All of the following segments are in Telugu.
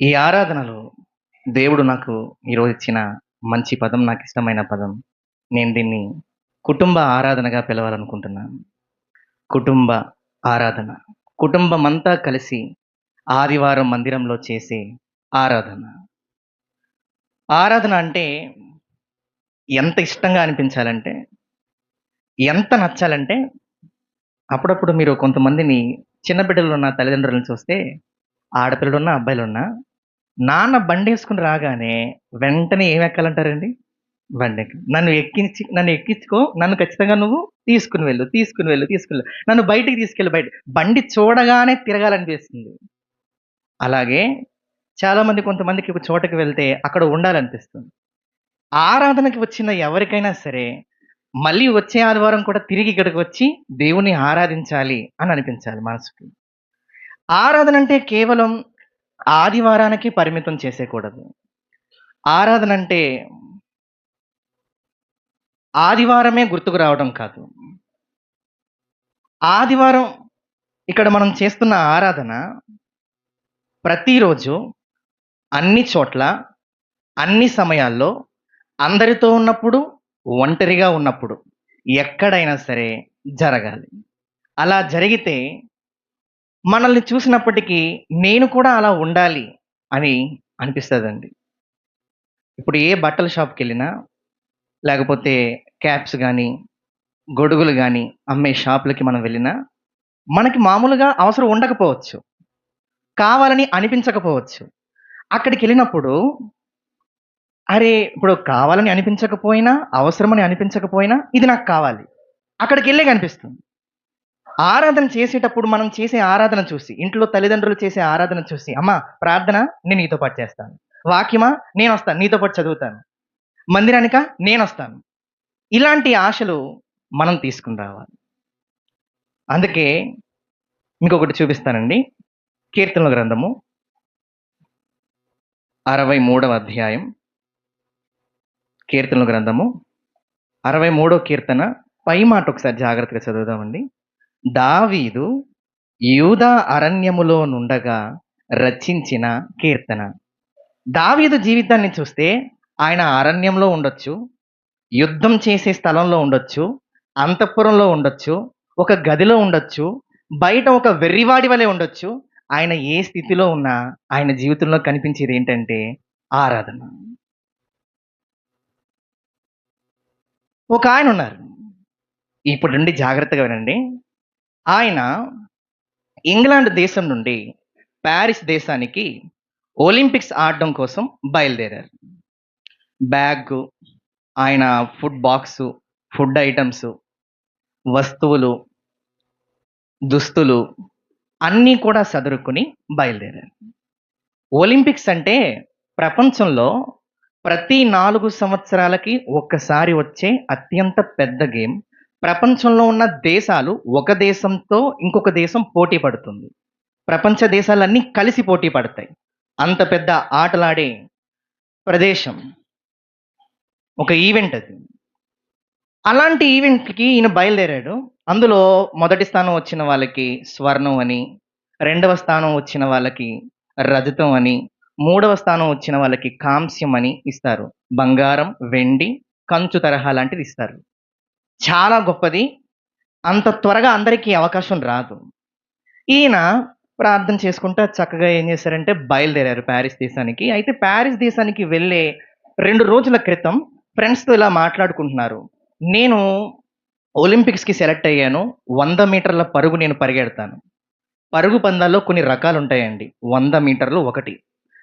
ఈ ఆరాధనలో దేవుడు నాకు ఈరోజు ఇచ్చిన మంచి పదం, నాకిష్టమైన పదం. నేను దీన్ని కుటుంబ ఆరాధనగా పిలవాలనుకుంటున్నాను. కుటుంబ ఆరాధన. కుటుంబమంతా కలిసి ఆదివారం మందిరంలో చేసే ఆరాధన. ఆరాధన అంటే ఎంత ఇష్టంగా అనిపించాలంటే, ఎంత నచ్చాలంటే, అప్పుడప్పుడు మీరు కొంతమందిని చిన్న బిడ్డలున్న తల్లిదండ్రులను చూస్తే, ఆడపిల్లలున్నా, అబ్బాయిలున్నా, నాన్న బండేసుకొని రాగానే వెంటనే ఏం ఎక్కాలంటారండి? బండెక్కి. నన్ను ఎక్కించుకో. నన్ను ఖచ్చితంగా నువ్వు తీసుకొని వెళ్ళు, తీసుకొని వెళ్ళు, తీసుకొని వెళ్ళు. నన్ను బయటికి తీసుకెళ్ళు బయట. బండి చూడగానే తిరగాలనిపిస్తుంది. అలాగే చాలామంది కొంతమందికి ఒక చోటకి వెళ్తే అక్కడ ఉండాలనిపిస్తుంది. ఆరాధనకి వచ్చిన ఎవరికైనా సరే, మళ్ళీ వచ్చే ఆదివారం కూడా తిరిగి ఇక్కడికి వచ్చి దేవుని ఆరాధించాలి అని అనిపించాలి మనసుకి. ఆరాధన అంటే కేవలం ఆదివారానికి పరిమితం చేసేయకూడదు. ఆరాధన అంటే ఆదివారమే గుర్తుకు రావడం కాదు. ఆదివారం ఇక్కడ మనం చేస్తున్న ఆరాధన ప్రతిరోజు, అన్ని చోట్ల, అన్ని సమయాల్లో, అందరితో ఉన్నప్పుడు, ఒంటరిగా ఉన్నప్పుడు, ఎక్కడైనా సరే జరగాలి. అలా జరిగితే మనల్ని చూసినప్పటికీ నేను కూడా అలా ఉండాలి అని అనిపిస్తదండి. ఇప్పుడు ఏ బట్టల షాప్‌కెళ్ళినా, లేకపోతే క్యాప్స్ గానీ, గొడుగులు గానీ అమ్మే షాపులకి మనం వెళ్ళినా, మనకి మామూలుగా అవసరం ఉండకపోవచ్చు. కావాలని అనిపించకపోవచ్చు. అక్కడికెళ్ళినప్పుడు ఇప్పుడు కావాలని అనిపించకపోయినా, అవసరమని అనిపించకపోయినా ఇది నాకు కావాలి. అక్కడికెళ్ళే కనిపిస్తుంది. ఆరాధన చేసేటప్పుడు మనం చేసే ఆరాధన చూసి, ఇంట్లో తల్లిదండ్రులు చేసే ఆరాధన చూసి, అమ్మా ప్రార్థన నేను నీతో పాటు చేస్తాను. వాక్యమా నేనొస్తాను. నీతో పాటు చదువుతాను. మందిరానికా నేనొస్తాను. ఇలాంటి ఆశలు మనం తీసుకొని రావాలి. అందుకే మీకొకటి చూపిస్తానండి. కీర్తనల గ్రంథము 63వ అధ్యాయం. కీర్తనల గ్రంథము 63 కీర్తన పై మాట ఒకసారి జాగ్రత్తగా చదువుదామండి. దావీదు యూదా అరణ్యములో నుండగా రచించిన కీర్తన. దావీదు జీవితాన్ని చూస్తే ఆయన అరణ్యంలో ఉండొచ్చు, యుద్ధం చేసే స్థలంలో ఉండొచ్చు, అంతఃపురంలో ఉండొచ్చు, ఒక గదిలో ఉండొచ్చు, బయట ఒక వెర్రివాడి వలె ఉండొచ్చు. ఆయన ఏ స్థితిలో ఉన్నా ఆయన జీవితంలో కనిపించేది ఏంటంటే ఆరాధన. ఒక ఆయన ఉన్నారు. ఇప్పుడు నుండి జాగ్రత్తగా వినండి. ఆయన ఇంగ్లాండ్ దేశం నుండి పారిస్ దేశానికి ఒలింపిక్స్ ఆడడం కోసం బయలుదేరారు. బ్యాగు, ఆయన ఫుడ్ బాక్సు, ఫుడ్ ఐటెమ్స్, వస్తువులు, దుస్తులు అన్నీ కూడా సదురుకొని బయలుదేరారు. ఒలింపిక్స్ అంటే ప్రపంచంలో ప్రతి 4 సంవత్సరాలకి ఒక్కసారి వచ్చే అత్యంత పెద్ద గేమ్. ప్రపంచంలో ఉన్న దేశాలు ఒక దేశంతో ఇంకొక దేశం పోటీ పడుతుంది. ప్రపంచ దేశాలన్నీ కలిసి పోటీ పడతాయి. అంత పెద్ద ఆటలాడే ప్రదేశం. ఒక ఈవెంట్ అది. అలాంటి ఈవెంట్‌కి ఈయన బయలుదేరాడు. అందులో మొదటి స్థానం వచ్చిన వాళ్ళకి స్వర్ణం అని, రెండవ స్థానం వచ్చిన వాళ్ళకి రజతం అని, మూడవ స్థానం వచ్చిన వాళ్ళకి కాంస్యం అని ఇస్తారు. బంగారం, వెండి, కంచు తరహా లాంటిది ఇస్తారు. చాలా గొప్పది. అంత త్వరగా అందరికీ అవకాశం రాదు. ఈయన ప్రార్థన చేసుకుంటా చక్కగా ఏం చేశారంటే బయలుదేరారు పారిస్ దేశానికి. అయితే పారిస్ దేశానికి వెళ్ళే 2 రోజుల క్రితం ఫ్రెండ్స్‌తో ఇలా మాట్లాడుకుంటున్నారు. నేను ఒలింపిక్స్‌కి సెలెక్ట్ అయ్యాను. 100 మీటర్ల పరుగు నేను పరిగెడతాను. పరుగు పందాల్లో కొన్ని రకాలుంటాయండి. 100 మీటర్లు ఒకటి,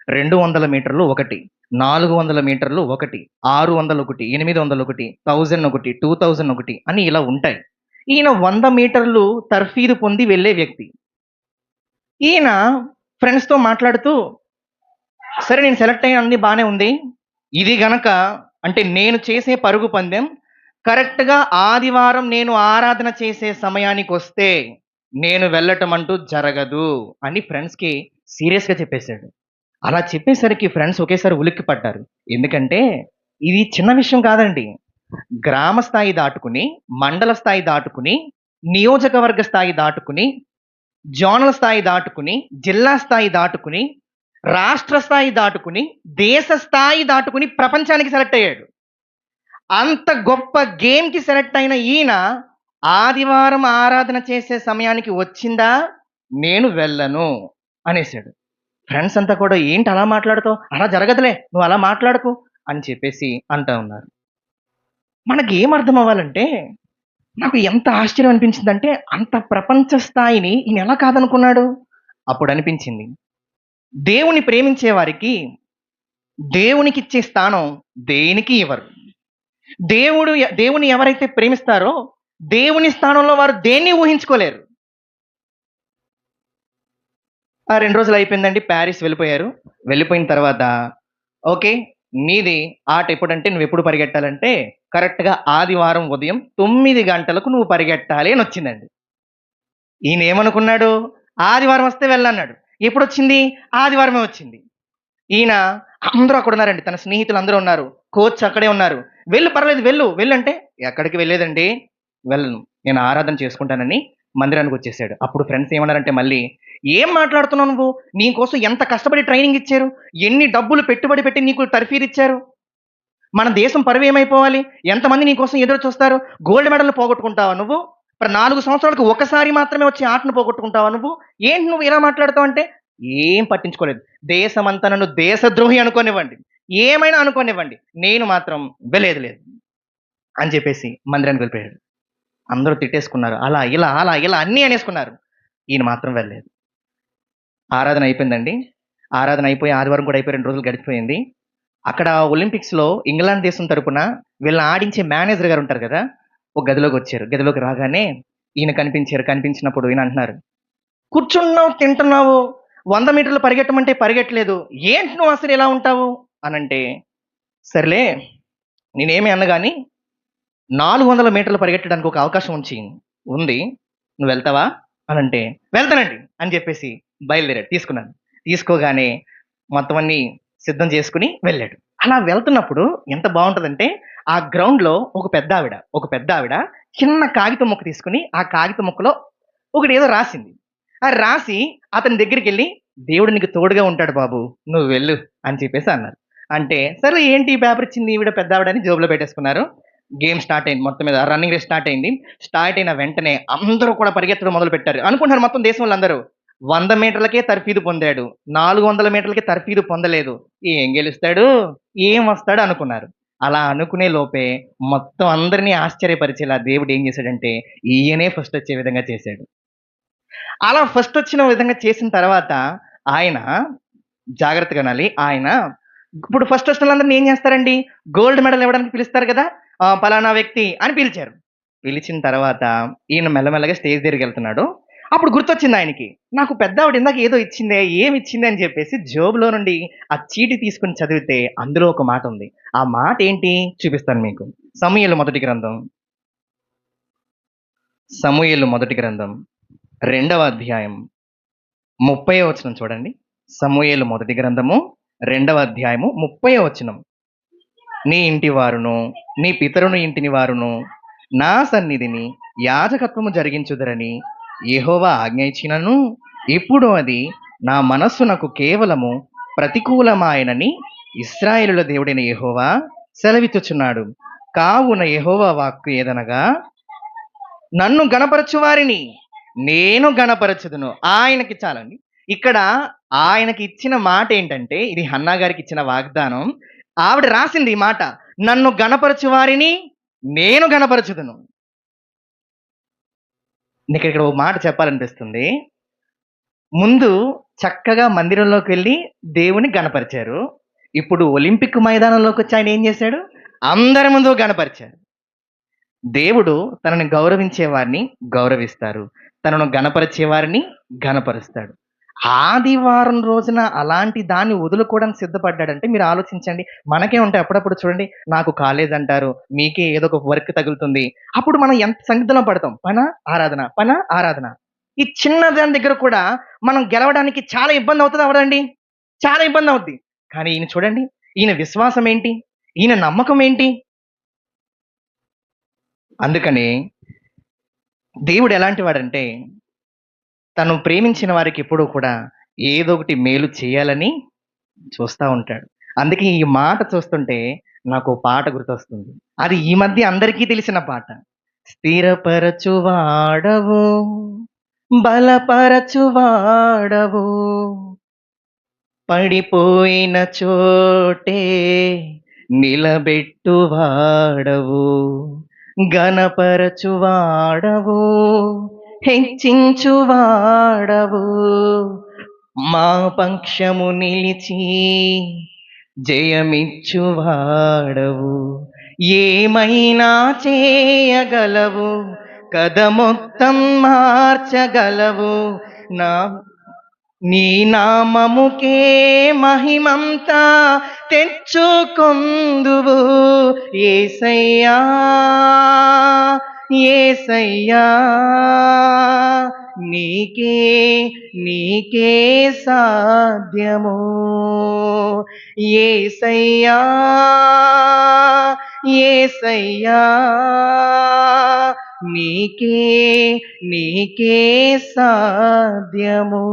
200 మీటర్లు ఒకటి, 400 మీటర్లు ఒకటి, 600 ఒకటి, 800 ఒకటి, 1000 ఒకటి, 2000 ఒకటి అని ఇలా ఉంటాయి. ఈయన 100 మీటర్లు తర్ఫీదు పొంది వెళ్ళే వ్యక్తి. ఈయన ఫ్రెండ్స్‌తో మాట్లాడుతూ, సరే నేను సెలెక్ట్ అయ్యాను అన్నీ బానే ఉంది. ఇది గనక అంటే నేను చేసే పరుగు పందెం కరెక్ట్‌గా ఆదివారం నేను ఆరాధన చేసే సమయానికొస్తే నేను వెళ్ళటం అంటూ జరగదు అని ఫ్రెండ్స్‌కి సీరియస్‌గా చెప్పేసాడు. అలా చెప్పేసరికి ఫ్రెండ్స్ ఒకేసారి ఉలిక్కిపడ్డారు. ఎందుకంటే ఇది చిన్న విషయం కాదండి. గ్రామ స్థాయి దాటుకుని, మండల స్థాయి దాటుకుని, నియోజకవర్గ స్థాయి దాటుకుని, జోనల్ స్థాయి దాటుకుని, జిల్లా స్థాయి దాటుకుని రాష్ట్ర స్థాయి దాటుకుని, దేశ స్థాయి దాటుకుని ప్రపంచానికి సెలెక్ట్ అయ్యాడు. అంత గొప్ప గేమ్‌కి సెలెక్ట్ అయిన ఈయన ఆదివారం ఆరాధన చేసే సమయానికి వచ్చిందా, నేను వెళ్ళను అనేసాడు. ఫ్రెండ్స్ అంతా కూడా ఏంటి అలా మాట్లాడుతావు? అలా జరగదులే. నువ్వు అలా మాట్లాడకు అని చెప్పేసి అంటా ఉన్నారు. మనకి ఏం అర్థం అవ్వాలంటే, నాకు ఎంత ఆశ్చర్యం అనిపించిందంటే, అంత ప్రపంచ స్థాయిని ఈయన ఎలా కాదనుకున్నాడు? అప్పుడు అనిపించింది. దేవుని ప్రేమించే వారికి దేవునికిచ్చే స్థానం దేనికి ఇవ్వరు. దేవుని ఎవరైతే ప్రేమిస్తారో దేవుని స్థానంలో వారు దేన్ని ఊహించుకోలేరు. ఆ 2 రోజులు అయిపోయిందండి. ప్యారిస్ వెళ్ళిపోయారు. వెళ్ళిపోయిన తర్వాత ఓకే. నీది ఆట ఎప్పుడంటే నువ్వెప్పుడు పరిగెట్టాలంటే కరెక్ట్‌గా ఆదివారం ఉదయం 9 గంటలకు నువ్వు పరిగెట్టాలి అనొచ్చిందండి. ఈయనేమనుకున్నాడు? ఆదివారం వస్తే వెళ్ళన్నాడు. ఎప్పుడొచ్చింది? ఆదివారమే వచ్చింది. ఈయన అందరూ అక్కడున్నారండి. తన స్నేహితులందరూ ఉన్నారు. కోచ్ అక్కడే ఉన్నారు. "వెళ్ళు పర్లేదు వెళ్ళు. వెళ్ళంటే" "ఎక్కడికి వెళ్ళేదండి? వెళ్ళను. నేను ఆరాధన చేసుకుంటానని" మందిరానికొచ్చేసాడు. అప్పుడు ఫ్రెండ్స్ ఏమన్నారంటే మళ్ళీ, "ఏం మాట్లాడుతున్నావు నువ్వు? నీకోసం ఎంత కష్టపడి ట్రైనింగ్ ఇచ్చారు. ఎన్ని డబ్బులు పెట్టుబడి పెట్టి నీకు తర్ఫీదిచ్చారు. మన దేశం పరువేమైపోవాలి? ఎంతమంది నీకోసం ఎదురు చూస్తారు? గోల్డ్ మెడల్‌లు పోగొట్టుకుంటావా నువ్వు? 4 సంవత్సరాలకు ఒక్కసారి మాత్రమే వచ్చే ఆటను పోగొట్టుకుంటావా నువ్వు? ఏంటి నువ్వు ఇలా మాట్లాడుతావు" అంటే ఏం పట్టించుకోలేదు. దేశమంతా నన్ను దేశద్రోహి అనుకోనివ్వండి. ఏమైనా అనుకోనివ్వండి. నేను మాత్రం వెళ్ళేది లేదు అని చెప్పేసి మందిరానికి వెళ్ళిపోయాడు. అందరూ తిట్టేసుకున్నారు. అలా, ఇలా, అలా, ఇలా అన్నీ అనేసుకున్నారు. ఈయన మాత్రం వెళ్ళలేదు. ఆరాధన అయిపోయిందండి. ఆరాధన అయిపోయి ఆదివారం కూడా అయిపోయి 2 రోజులు గడిచిపోయింది. అక్కడ ఒలింపిక్స్‌లో ఇంగ్లాండ్ దేశం తరపున వీళ్ళని ఆడించే మేనేజర్ గారు ఉంటారు కదా! ఒక గదిలోకొచ్చారు. గదిలోకి రాగానే ఈయన కనిపించారు. కనిపించినప్పుడు ఈయన అంటున్నారు, "కూర్చున్నావు, తింటున్నావు. 100 మీటర్లు పరిగెట్టమంటే పరిగెట్టలేదు. ఏంటి నువ్వు అసలు ఇలా ఉంటావు?" అనంటే, "సర్లే నేనేమి అనను గాని 400 మీటర్లు పరిగెట్టడానికి ఒక అవకాశం ఉంది. నువ్వు వెళ్తావా?" అనంటే, "వెళ్తానండి" అని చెప్పేసి బయలుదేరాడు. తీసుకున్నాను. తీసుకోగానే మొత్తం అన్నీ సిద్ధం చేసుకొని వెళ్ళాడు. అలా వెళ్తున్నప్పుడు ఎంత బావుంటదంటే, ఆ గ్రౌండ్‌లో ఒక పెద్దావిడ చిన్న కాగితం ముక్క తీసుకొని, ఆ కాగితం ముక్కలో ఒకటేదో రాసింది. అది రాసి అతని దగ్గరికెళ్ళి, "దేవుడు నీకు తోడుగా ఉంటాడు బాబు. నువ్వు వెళ్ళు" అని చెప్పేసి అన్నారు. అంటే, సరే ఏంటి ఈ పేపర్ ఇచ్చింది ఈవిడ పెద్దావిడ అని జేబులో పెట్టేసుకున్నారు. గేమ్ స్టార్ట్ అయింది. మొత్తం మీద రన్నింగ్ రేస్ స్టార్ట్ అయింది. స్టార్ట్ అయిన వెంటనే అందరూ కూడా పరిగెత్తడం మొదలుపెట్టారు. అనుకుంటున్నారు మొత్తం దేశం వాళ్ళందరూ. 100 మీటర్లకే తర్ఫీదు పొందాడు. 400 మీటర్లకి తర్ఫీదు పొందలేదు. ఏం గెలుస్తాడు? ఏం వస్తాడు అనుకున్నారు. అలా అనుకునే లోపే మొత్తం అందరిని ఆశ్చర్యపరిచేలా దేవుడు ఏం చేశాడంటే, ఈయనే ఫస్ట్ వచ్చే విధంగా చేశాడు. అలా ఫస్ట్ వచ్చిన విధంగా చేసిన తర్వాత ఆయన జాగ్రత్తగా వినాలి. ఆయన ఇప్పుడు ఫస్ట్ వచ్చిన వాళ్ళందరిని ఏం చేస్తారండి? గోల్డ్ మెడల్ ఇవ్వడానికి పిలుస్తారు కదా! పలానా వ్యక్తి అని పిలిచారు. పిలిచిన తర్వాత ఈయన మెల్లమెల్లగా స్టేజ్ దగ్గరికెళ్తున్నాడు. అప్పుడు గుర్తొచ్చింది ఆయనకి. నాకు పెద్దావిడ ఇందాక ఏదో ఇచ్చిందే, ఏమిచ్చింది అని చెప్పేసి జేబులో నుండి ఆ చీటీ తీసుకొని చదివితే అందులో ఒక మాట ఉంది. ఆ మాట ఏంటి? చూపిస్తాను మీకు. సమూయేలు మొదటి గ్రంథం, సమూయేలు మొదటి గ్రంథం 2వ అధ్యాయం 30వ వచనం చూడండి. సమూయేలు మొదటి గ్రంథము 2వ అధ్యాయము 30వ వచనం. నీ ఇంటి వారును, నీ పితరుని ఇంటిని వారును నా సన్నిధిని యాజకత్వము జరిగించుదరని యెహోవా ఆజ్ఞ ఇచ్చినను, ఇప్పుడు అది నా మనస్సునకు కేవలము ప్రతికూలమాయనని ఇశ్రాయేలుల దేవుడైన యెహోవా సెలవిచ్చుచున్నాడు. కావున యెహోవా వాక్కు ఏదనగా, నన్ను గణపరచు వారిని నేను గణపరచుదును. ఆయనకి చాలండి. ఇక్కడ ఆయనకి ఇచ్చిన మాట ఏంటంటే, ఇది హన్నా గారికి ఇచ్చిన వాగ్దానం. ఆవిడ రాసింది ఈ మాట. నన్ను గణపరచు వారిని నేను గణపరచుదును. నీకిక్కడ ఓ మాట చెప్పాలనిపిస్తుంది. ముందు చక్కగా మందిరంలోకి వెళ్లి దేవుని గణపరిచారు. ఇప్పుడు ఒలింపిక్ మైదానంలోకొచ్చి ఆయన ఏం చేశాడు? అందరి ముందు గణపరిచారు. దేవుడు తనని గౌరవించే వారిని గౌరవిస్తారు. తనను గణపరిచే వారిని గణపరుస్తాడు. ఆదివారం రోజున అలాంటి దాన్ని వదులుకోవడానికి సిద్ధపడ్డాడంటే మీరు ఆలోచించండి. మనకే ఉంటాయి అప్పుడప్పుడు చూడండి, నాకు కాలేజ్ అంటారు, మీకే ఏదో ఒక వర్క్ తగులుతుంది. అప్పుడు మనం ఎంత సందిగ్ధంలో పడతాం. పనా? ఆరాధన. పనా? ఆరాధన. ఈ చిన్న దాని దగ్గర కూడా మనం గెలవడానికి చాలా ఇబ్బంది అవుతదా అవ్వదండి? చాలా ఇబ్బంది అవుద్ది. కానీ ఈయన చూడండి, ఈయన విశ్వాసం ఏంటి? ఈయన నమ్మకం ఏంటి? అందుకని దేవుడు ఎలాంటి వాడంటే, తను ప్రేమించిన వారికి ఎప్పుడూ కూడా ఏదో ఒకటి మేలు చేయాలని చూస్తా ఉంటాడు. అందుకే ఈ మాట చూస్తుంటే నాకో పాట గుర్తొస్తుంది. అది ఈ మధ్య అందరికీ తెలిసిన పాట. స్థిరపరచువాడవు, బలపరచువాడవు, పడిపోయిన చోటే నిలబెట్టువాడవు, ఘనపరచువాడవు, హెచ్చించువాడవు, మా పక్షము నిలిచి జయమిచ్చువాడవు, ఏమైనా చేయగలవు, కథ మొత్తం మార్చగలవు, నా నీ నామముకే మహిమంతా తెచ్చుకొందువు యేసయ్యా, యేసయ్యా, నీకే నీకే సాధ్యము యేసయ్యా, యేసయ్యా, నీకే నీకే సాధ్యము.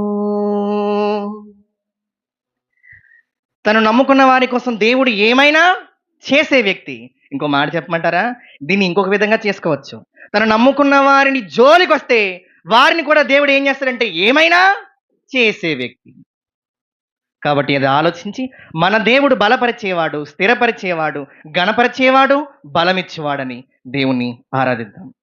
తను నమ్ముకున్న వారి కోసం దేవుడు ఏమైనా చేసే వ్యక్తి. ఇంకో మాట చెప్పమంటారా? దీన్ని ఇంకొక విధంగా చేసుకోవచ్చు. తను నమ్ముకున్న వారిని జోలికొస్తే వారిని కూడా దేవుడు ఏం చేస్తాడంటే ఏమైనా చేసే వ్యక్తి. కాబట్టి అది ఆలోచించి మన దేవుడు బలపరిచేవాడు, స్థిరపరిచేవాడు, ఘనపరిచేవాడు, బలమిచ్చేవాడని దేవుణ్ణి ఆరాధిద్దాం.